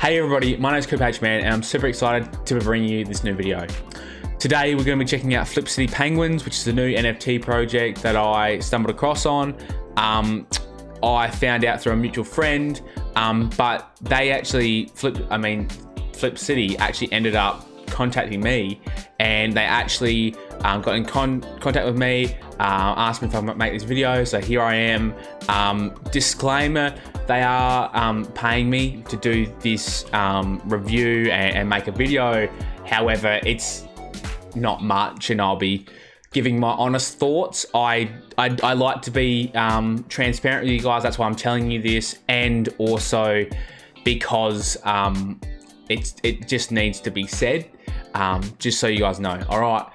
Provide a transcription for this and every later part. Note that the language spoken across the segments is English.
Hey everybody, my name is Coach Man and I'm super excited to bring you this new video. Today we're going to be checking out Flip City Penguins, which is a new NFT project that I stumbled across on. I found out through a mutual friend, but they actually, Flip City actually ended up contacting me, and they actually got in contact with me, asked me if I might make this video, so here I am. Disclaimer, they are paying me to do this review and make a video. However, it's not much, and I'll be giving my honest thoughts. I like to be transparent with you guys. That's why I'm telling you this, and also because it just needs to be said, just so you guys know. All right.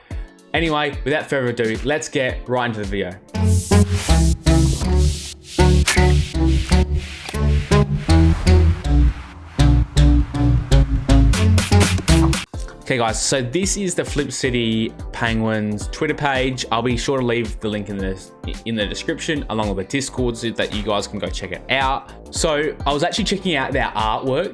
Anyway, without further ado, let's get right into the video. Okay guys, so this is the Flip City Penguins Twitter page. I'll be sure to leave the link in the description, along with the Discord, so that you guys can go check it out. So I was actually checking out their artwork.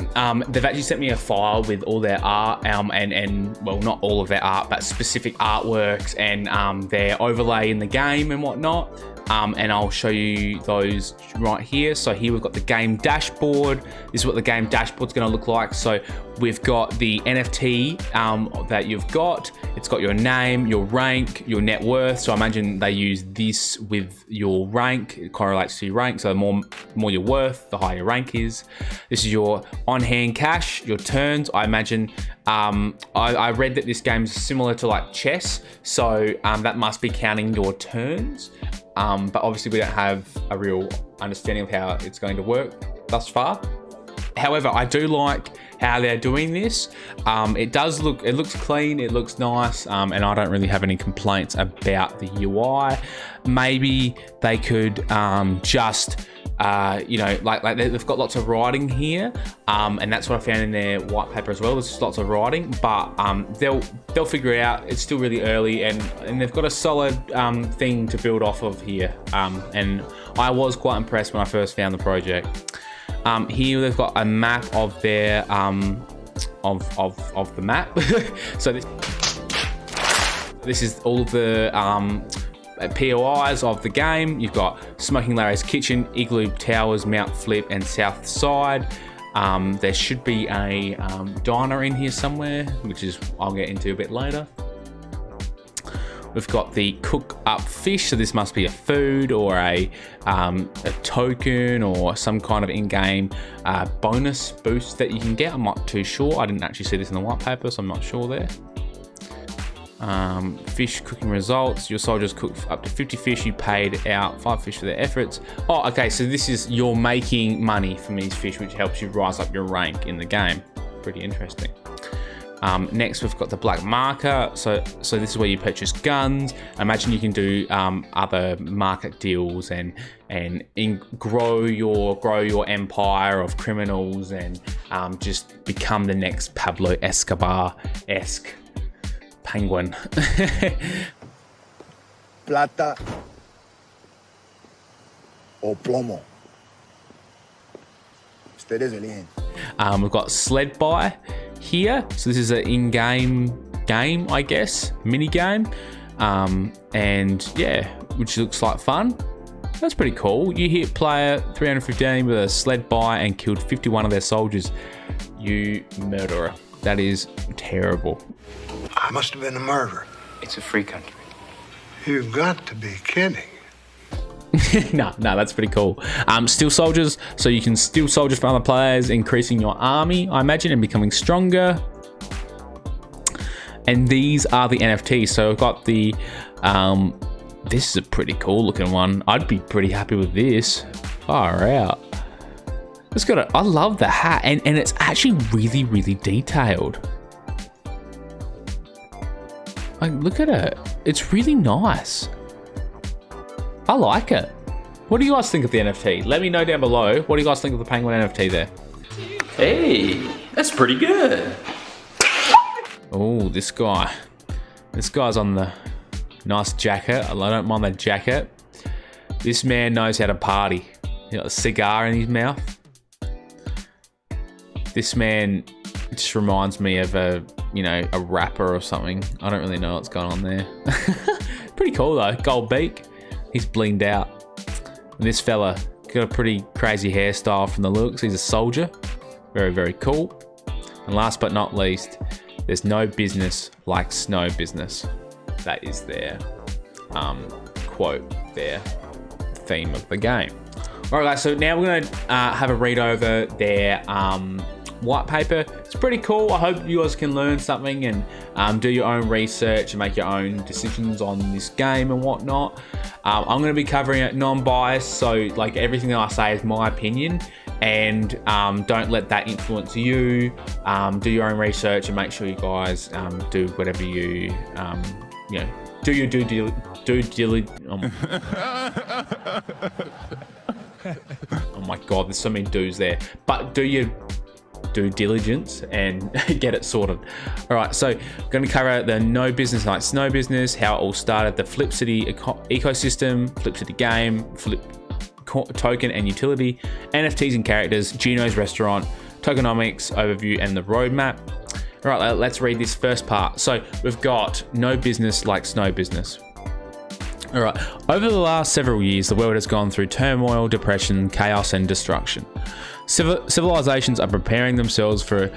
They've actually sent me a file with all their art, and well, not all of their art, but specific artworks and their overlay in the game and whatnot. And I'll show you those right here. So here we've got the game dashboard. This is what the game dashboard's gonna look like. So we've got the NFT that you've got. It's got your name, your rank, your net worth. So I imagine they use this with your rank. It correlates to your rank. So the more your worth, the higher your rank is. This is your on-hand cash, your turns. I imagine, I read that this game's similar to like chess. So that must be counting your turns. But obviously we don't have a real understanding of how it's going to work thus far. However, I do like how they're doing this. It looks clean, it looks nice, and I don't really have any complaints about the UI. Maybe they could just, you know, like they've got lots of writing here, and that's what I found in their white paper as well. There's just lots of writing, but they'll figure it out. It's still really early, and they've got a solid thing to build off of here. And I was quite impressed when I first found the project. Here they've got a map of their of the map. So this is all of the POIs of the game. You've got Smoking Larry's Kitchen, Igloo Towers, Mount Flip, and South Side. There should be a diner in here somewhere, which is I'll get into a bit later. We've got the cook up fish, so this must be a food or a token or some kind of in-game bonus boost that you can get. I'm not too sure. I didn't actually see this in the white paper, so I'm not sure there. Fish cooking results. Your soldiers cook up to 50 fish. You paid out 5 fish for their efforts. Oh, okay, so this is you're making money from these fish, which helps you rise up your rank in the game. Pretty interesting. Next, we've got the black marker. So this is where you purchase guns. I imagine you can do other market deals and grow your empire of criminals and just become the next Pablo Escobar-esque penguin. Plata o plomo. Ustedes eligen. We've got sled buy here. So this is an in-game game, I guess, mini game. And yeah, which looks like fun. That's pretty cool. You hit player 315 with a sled buy and killed 51 of their soldiers. You murderer. That is terrible. I must have been a murderer. It's a free country. You've got to be kidding. No, that's pretty cool. Steal soldiers, so you can steal soldiers from other players, increasing your army, I imagine, and becoming stronger. And these are the NFTs. So I've got the, this is a pretty cool looking one. I'd be pretty happy with this. Far out. It's got I love the hat, and it's actually really, really detailed. Like, look at it. It's really nice. I like it. What do you guys think of the NFT? Let me know down below. What do you guys think of the penguin NFT there? Hey, that's pretty good. Oh, this guy. This guy's on the nice jacket. I don't mind that jacket. This man knows how to party. He got a cigar in his mouth. This man just reminds me of a rapper or something. I don't really know what's going on there. Pretty cool though. Gold beak. He's blinged out. And this fella got a pretty crazy hairstyle from the looks. He's a soldier. Very, very cool. And last but not least, there's no business like snow business. That is their quote, their theme of the game. All right, guys, so now we're going to have a read over their white paper. It's pretty cool. I hope you guys can learn something and do your own research and make your own decisions on this game and whatnot. I'm going to be covering it non-biased, so like everything that I say is my opinion, and don't let that influence you. Do your own research and make sure you guys do whatever you do your due diligence. Oh my god, there's so many do's there. But do your due diligence and get it sorted. All right, so I'm going to cover the no business like snow business, how it all started, the Flip City ecosystem, Flip City game, Flip token and utility, NFTs and characters, Gino's restaurant, Targonomics Overview, and the roadmap. All right, let's read this first part. So we've got no business like snow business. All right, over the last several years, the world has gone through turmoil, depression, chaos, and destruction. Civilizations are preparing themselves for a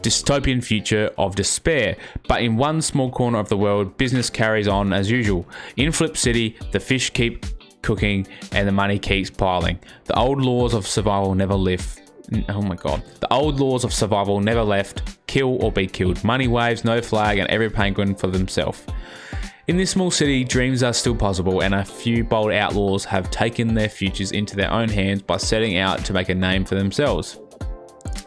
dystopian future of despair, but in one small corner of the world, business carries on as usual. In Flip City, the fish keep cooking and the money keeps piling. The old laws of survival never lift. Oh my god. The old laws of survival never left. Kill or be killed. Money waves, no flag, and every penguin for themselves. In this small city, dreams are still possible, and a few bold outlaws have taken their futures into their own hands by setting out to make a name for themselves.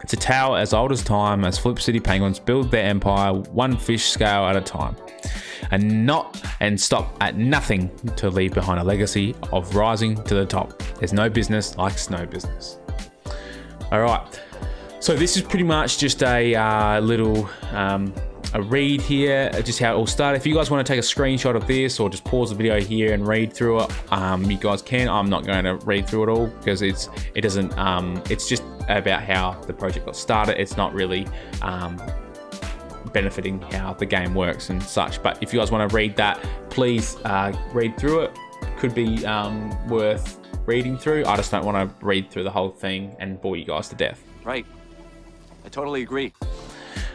It's a tale as old as time as Flip City penguins build their empire one fish scale at a time, and stop at nothing to leave behind a legacy of rising to the top. There's no business like snow business. All right, so this is pretty much just a little a read here, just how it all started. If you guys want to take a screenshot of this or just pause the video here and read through it, you guys can. I'm not going to read through it all because it's just about how the project got started. It's not really benefiting how the game works and such. But if you guys want to read that, please read through it. Could be worth reading through. I just don't want to read through the whole thing and bore you guys to death. Right. I totally agree.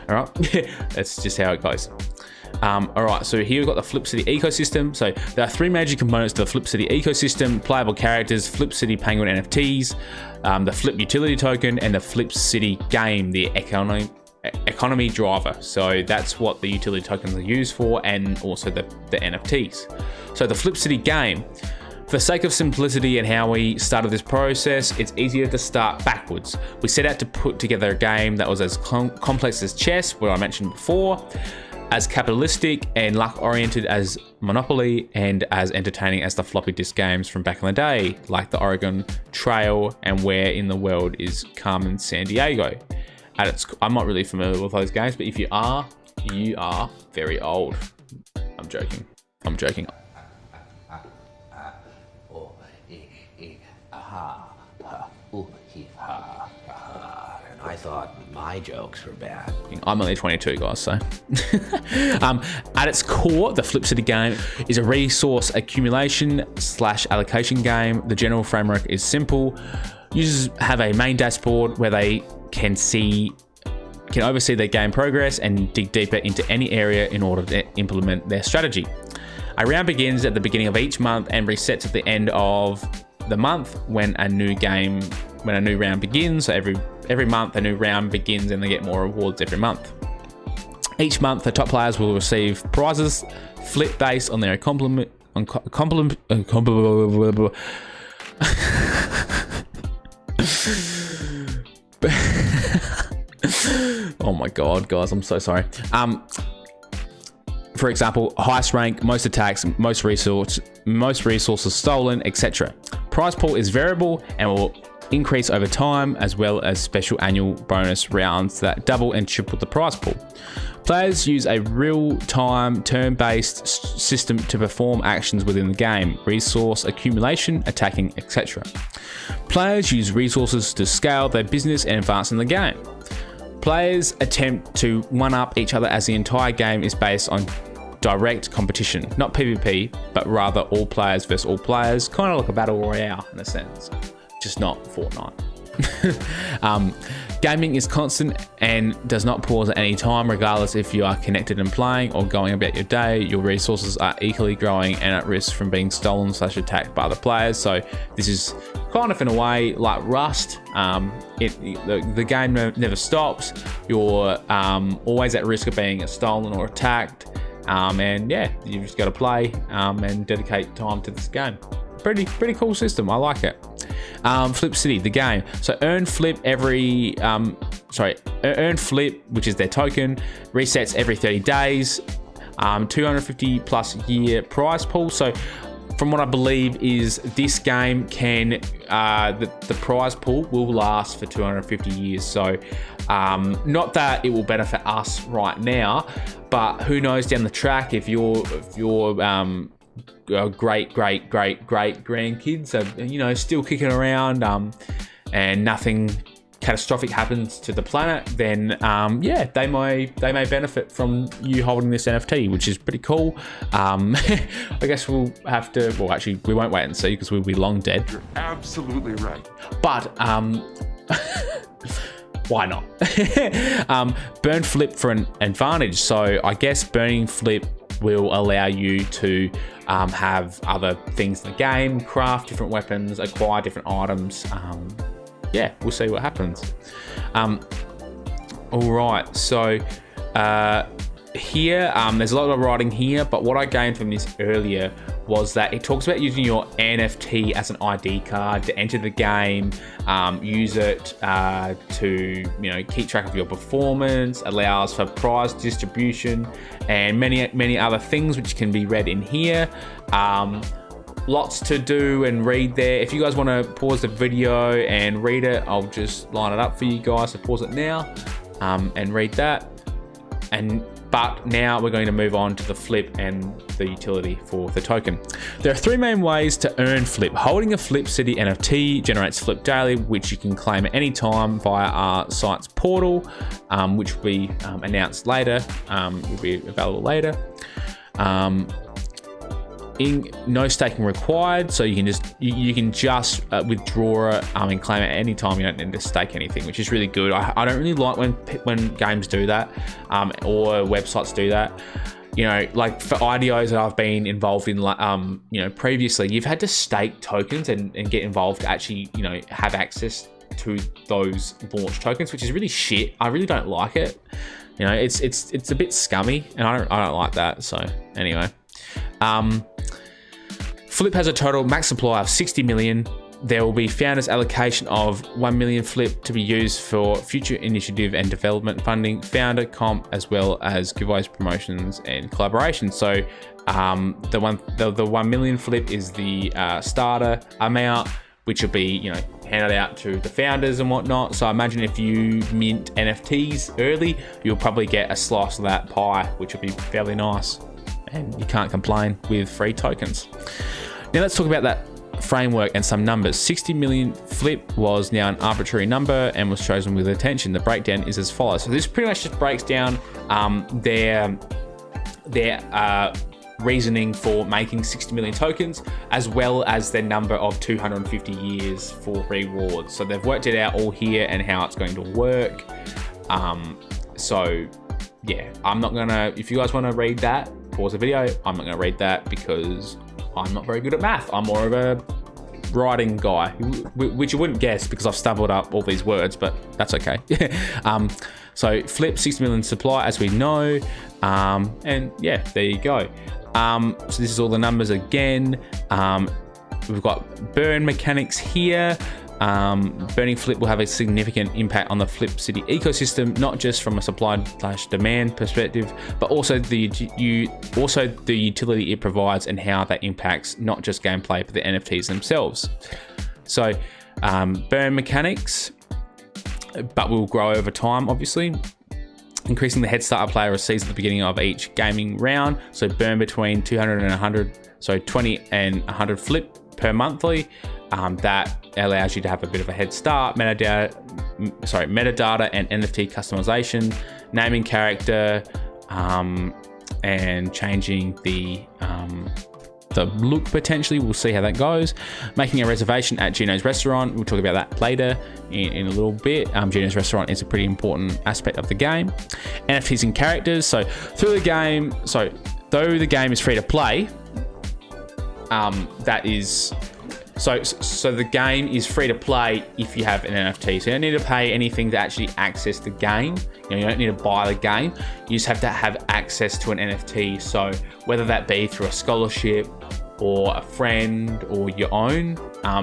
All right, that's just how it goes. All right, so here we've got the Flip City ecosystem. So there are three major components to the Flip City ecosystem: playable characters, Flip City Penguin NFTs, the Flip utility token, and the Flip City game, the economy driver. So that's what the utility tokens are used for, and also the NFTs. So the Flip City game. For the sake of simplicity and how we started this process, it's easier to start backwards. We set out to put together a game that was as complex as chess, what I mentioned before, as capitalistic and luck-oriented as Monopoly, and as entertaining as the floppy disk games from back in the day, like the Oregon Trail and Where in the World is Carmen Sandiego. I'm not really familiar with those games, but if you are, you are very old. I'm joking. I thought my jokes were bad. I'm only 22, guys, so. At its core, the Flip City game is a resource accumulation / allocation game. The general framework is simple. Users have a main dashboard where they can oversee their game progress and dig deeper into any area in order to implement their strategy. A round begins at the beginning of each month and resets at the end of the month when a new round begins. So every month a new round begins and they get more rewards every month. Each month the top players will receive prizes flip based on their oh my god, guys, I'm so sorry. For example, highest rank, most attacks, most resources stolen, etc. Prize pool is variable and will increase over time, as well as special annual bonus rounds that double and triple the prize pool. Players use a real-time, turn-based system to perform actions within the game: resource accumulation, attacking, etc. Players use resources to scale their business and advance in the game. Players attempt to one-up each other as the entire game is based on direct competition, not PvP, but rather all players versus all players, kind of like a battle royale in a sense, just not Fortnite. Gaming is constant and does not pause at any time, regardless if you are connected and playing or going about your day. Your resources are equally growing and at risk from being stolen / attacked by other players. So this is kind of in a way like Rust. The game never stops. You're always at risk of being stolen or attacked. And yeah, you've just got to play and dedicate time to this game. Pretty cool system. I like it. Flip City, the game. So earn flip, which is their token, resets every 30 days. 250 plus year prize pool. So from what I believe is this game can the prize pool will last for 250 years. So not that it will benefit us right now, but who knows down the track if your great grandkids are still kicking around and nothing catastrophic happens to the planet, then yeah, they may benefit from you holding this NFT, which is pretty cool. I guess we'll have to, well, actually we won't wait and see because we'll be long dead. You're absolutely right. But why not? Burn flip for an advantage. So I guess burning flip will allow you to have other things in the game, craft different weapons, acquire different items. Yeah, we'll see what happens. All right, so here, there's a lot of writing here, but what I gained from this earlier was that it talks about using your NFT as an ID card to enter the game, use it to keep track of your performance, allows for prize distribution, and many other things which can be read in here. Lots to do and read there. If you guys want to pause the video and read it, I'll just line it up for you guys. So pause it now and read that. But now we're going to move on to the flip and the utility for the token. There are three main ways to earn flip. Holding a Flip City NFT generates flip daily, which you can claim at any time via our site's portal, which will be announced later, will be available later. No staking required, so you can just withdraw it and claim it at any time. You don't need to stake anything, which is really good. I don't really like when games do that or websites do that. Like for IDOs that I've been involved in, previously, you've had to stake tokens and get involved to actually have access to those launch tokens, which is really shit. I really don't like it. It's a bit scummy, and I don't like that. So anyway. Flip has a total max supply of 60 million. There will be founders allocation of 1 million flip to be used for future initiative and development funding, founder comp, as well as giveaways, promotions, and collaboration. So the 1 million flip is the starter amount, which will be handed out to the founders and whatnot. So I imagine if you mint NFTs early, you'll probably get a slice of that pie, which will be fairly nice. And you can't complain with free tokens. Now let's talk about that framework and some numbers. 60 million flip was now an arbitrary number and was chosen with attention. The breakdown is as follows. So this pretty much just breaks down their reasoning for making 60 million tokens, as well as their number of 250 years for rewards. So they've worked it out all here and how it's going to work. So yeah, I'm not gonna, if you guys want to read that, pause the video. I'm not going to read that because I'm not very good at math. I'm more of a writing guy, which you wouldn't guess because I've stumbled up all these words, but that's okay. So flip 60 million supply, as we know, and yeah, there you go. So this is all the numbers again. We've got burn mechanics here. Burning flip will have a significant impact on the Flip City ecosystem, not just from a supply/demand perspective, but also the utility it provides and how that impacts not just gameplay but the NFTs themselves. So burn mechanics, but will grow over time, obviously. Increasing the head start a player receives at the beginning of each gaming round. So burn between 200 and 100, so 20 and 100 flip per monthly. that allows you to have a bit of a head start. Metadata and NFT customization, naming character, and changing the look potentially. We'll see how that goes. Making a reservation at Gino's restaurant. We'll talk about that later in a little bit. Gino's restaurant is a pretty important aspect of the game. NFTs and characters. So through the game, though the game is free to play, so the game is free to play if you have an NFT. So you don't need to pay anything to actually access the game. You don't need to buy the game. You just have to have access to an NFT. So whether that be through a scholarship or a friend or your own,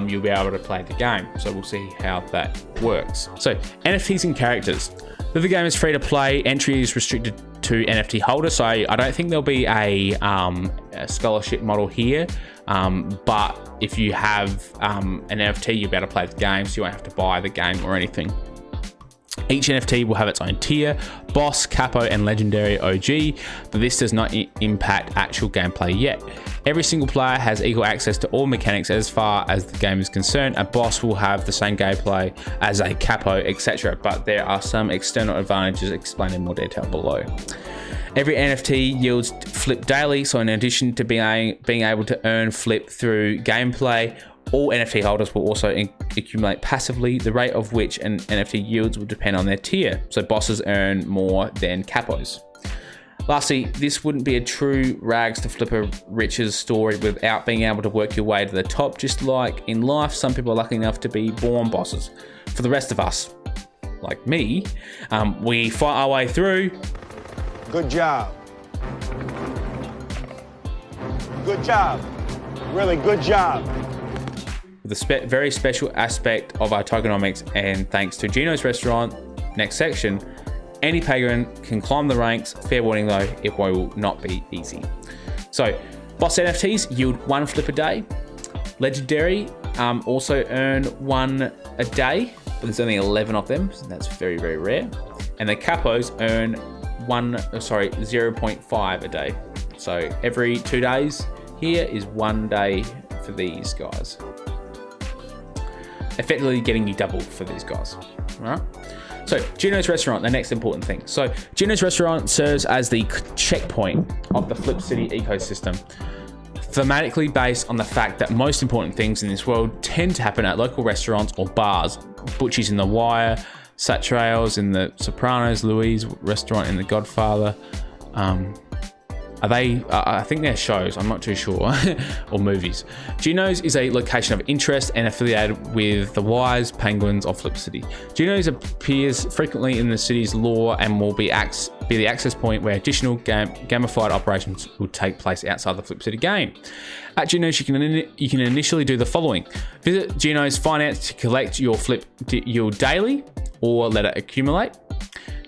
you'll be able to play the game. So we'll see how that works. So NFTs and characters. Though the game is free to play, entry is restricted to NFT holders. So I don't think there'll be a scholarship model here. But if you have an NFT, you'll be able to play the game, so you won't have to buy the game or anything. Each NFT will have its own tier, boss, capo, and legendary OG, but this does not impact actual gameplay yet. Every single player has equal access to all mechanics as far as the game is concerned. A boss will have the same gameplay as a capo, etc., but there are some external advantages explained in more detail below. Every NFT yields flip daily, so in addition to being able to earn flip through gameplay, all NFT holders will also accumulate passively, the rate of which an NFT yields will depend on their tier, so bosses earn more than capos. Lastly, this wouldn't be a true rags to flipper riches story without being able to work your way to the top. Just like in life, some people are lucky enough to be born bosses. For the rest of us, like me, we fight our way through. Good job. Good job. Really good job. The very special aspect of our tokenomics, and thanks to Gino's restaurant, next section, any pagan can climb the ranks. Fair warning though, it will not be easy. So, boss NFTs yield 1 flip a day. Legendary also earn 1 a day, but there's only 11 of them, so that's very, very rare. And the capos earn 0.5 a day. So every 2 days here is 1 day for these guys. Effectively getting you double for these guys, all right? So Gino's restaurant, the next important thing. So Gino's restaurant serves as the checkpoint of the Flip City ecosystem, thematically based on the fact that most important things in this world tend to happen at local restaurants or bars. Butchie's in The Wire, Satrails in The Sopranos, Louis' restaurant in The Godfather. I think they're shows, I'm not too sure, or movies. Gino's is a location of interest and affiliated with the Wise, Penguins, or Flip City. Gino's appears frequently in the city's lore and will be the access point where additional gamified operations will take place outside the Flip City game. At Gino's, you can initially do the following. Visit Gino's Finance to collect your flip yield daily or let it accumulate.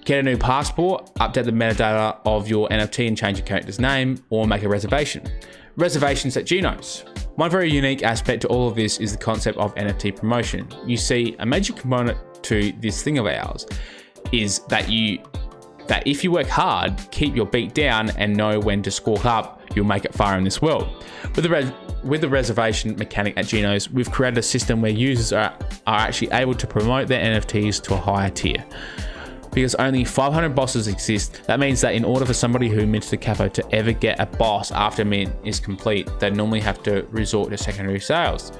Get a new passport, update the metadata of your NFT and change your character's name, or make a reservation. Reservations at Gino's. One very unique aspect to all of this is the concept of NFT promotion. You see, a major component to this thing of ours is that if you work hard, keep your beat down, and know when to squawk up, you'll make it far in this world. With the reservation mechanic at Gino's, we've created a system where users are actually able to promote their NFTs to a higher tier. Because only 500 bosses exist, that means that in order for somebody who mints the capo to ever get a boss after mint is complete, they normally have to resort to secondary sales.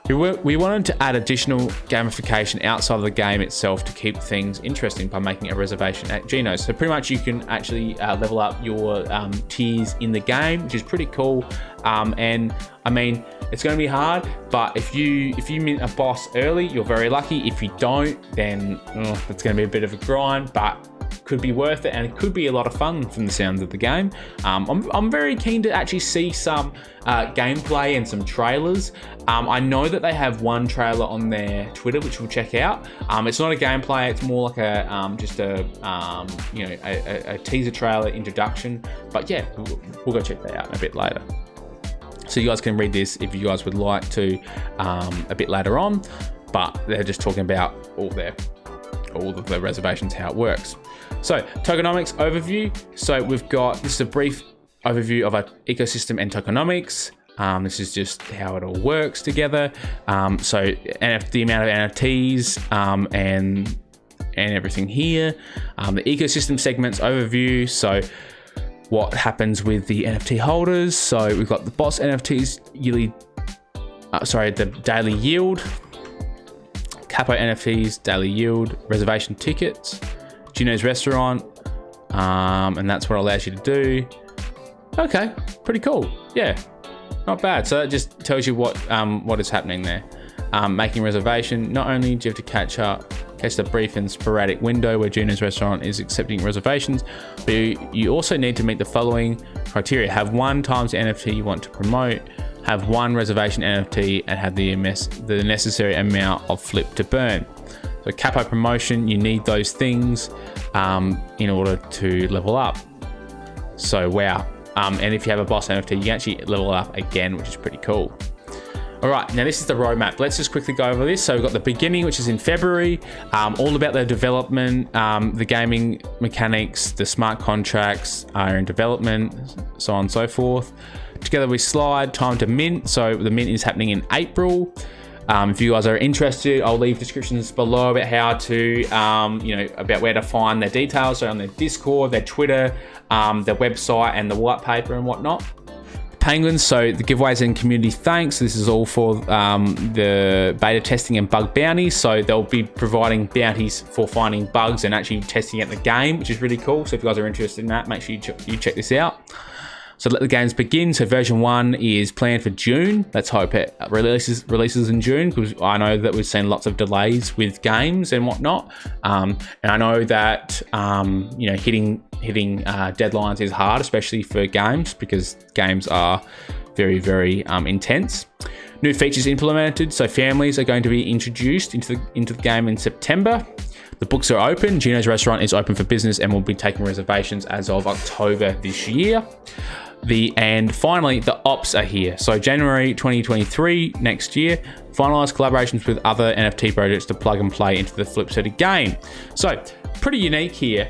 We wanted to add additional gamification outside of the game itself to keep things interesting by making a reservation at Gino's. So pretty much you can actually level up your tiers in the game, which is pretty cool. And I mean, it's going to be hard, but if you mint a boss early, you're very lucky. If you don't, then it's going to be a bit of a grind, but could be worth it, and it could be a lot of fun from the sounds of the game. I'm very keen to actually see some gameplay and some trailers. I know that they have one trailer on their Twitter, which we'll check out. It's not a gameplay; it's more like a teaser trailer introduction. But yeah, we'll go check that out a bit later. So you guys can read this if you guys would like to a bit later on. But they're just talking about all of the reservations, how it works. So Tokenomics Overview. So we've got, this is a brief overview of our ecosystem and tokenomics. This is just how it all works together. So the amount of NFTs and everything here. The ecosystem segments overview. So what happens with the NFT holders. So we've got the boss NFTs yearly, the daily yield, Capo NFTs, daily yield, reservation tickets, Gino's restaurant, and that's what it allows you to do. Okay, pretty cool. Yeah, not bad. So that just tells you what is happening there. Making reservation. Not only do you have to catch the brief and sporadic window where Gino's restaurant is accepting reservations, but you also need to meet the following criteria: have 1 times the NFT you want to promote, have 1 reservation NFT, and have the necessary amount of flip to burn. So Capo promotion, you need those things in order to level up. So wow. And if you have a boss NFT, you can actually level up again, which is pretty cool. All right, now this is the roadmap. Let's just quickly go over this. So we've got the beginning, which is in February, all about the development, the gaming mechanics, the smart contracts are in development, so on and so forth. Together we slide, time to mint. So the mint is happening in April. If you guys are interested, I'll leave descriptions below about how to, about where to find their details. So on their Discord, their Twitter, their website, and the white paper and whatnot. Penguins, so the giveaways and community thanks. This is all for the beta testing and bug bounties. So they'll be providing bounties for finding bugs and actually testing out the game, which is really cool. So if you guys are interested in that, make sure you check this out. So let the games begin. So version 1 is planned for June. Let's hope it releases in June, because I know that we've seen lots of delays with games and whatnot. And I know that hitting deadlines is hard, especially for games, because games are very, very intense. New features implemented. So families are going to be introduced into the game in September. The books are open. Gino's restaurant is open for business and will be taking reservations as of October this year. And finally, the ops are here. So January 2023, next year, finalize collaborations with other NFT projects to plug and play into the Flip City game. So pretty unique here.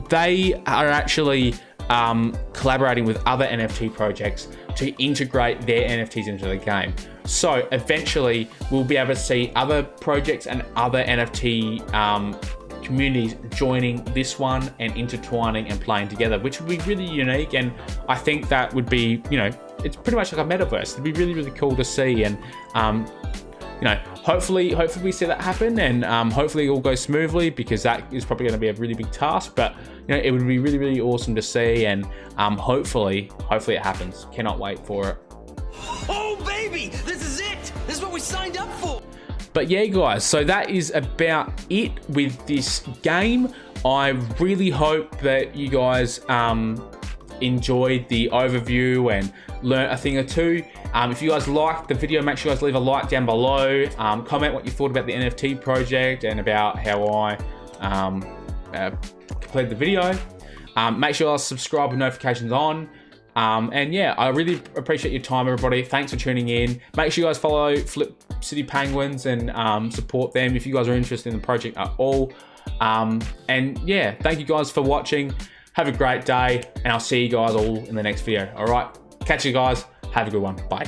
They are actually collaborating with other NFT projects to integrate their NFTs into the game. So eventually we'll be able to see other projects and other NFT communities joining this one and intertwining and playing together, which would be really unique. And I think that would be, it's pretty much like a metaverse. It'd be really, really cool to see. And, hopefully we see that happen, and hopefully it all goes smoothly, because that is probably going to be a really big task. But, it would be really, really awesome to see. And hopefully it happens. Cannot wait for it. Oh, baby, this is it. This is what we signed up for. But yeah, guys, so that is about it with this game. I really hope that you guys enjoyed the overview and learned a thing or two. If you guys liked the video, make sure you guys leave a like down below. Comment what you thought about the NFT project and about how I completed the video. Make sure you guys subscribe with notifications on. And yeah, I really appreciate your time, everybody. Thanks for tuning in. Make sure you guys follow Flip City Penguins and support them if you guys are interested in the project at all. And yeah, thank you guys for watching. Have a great day, and I'll see you guys all in the next video. All right, catch you guys. Have a good one. Bye.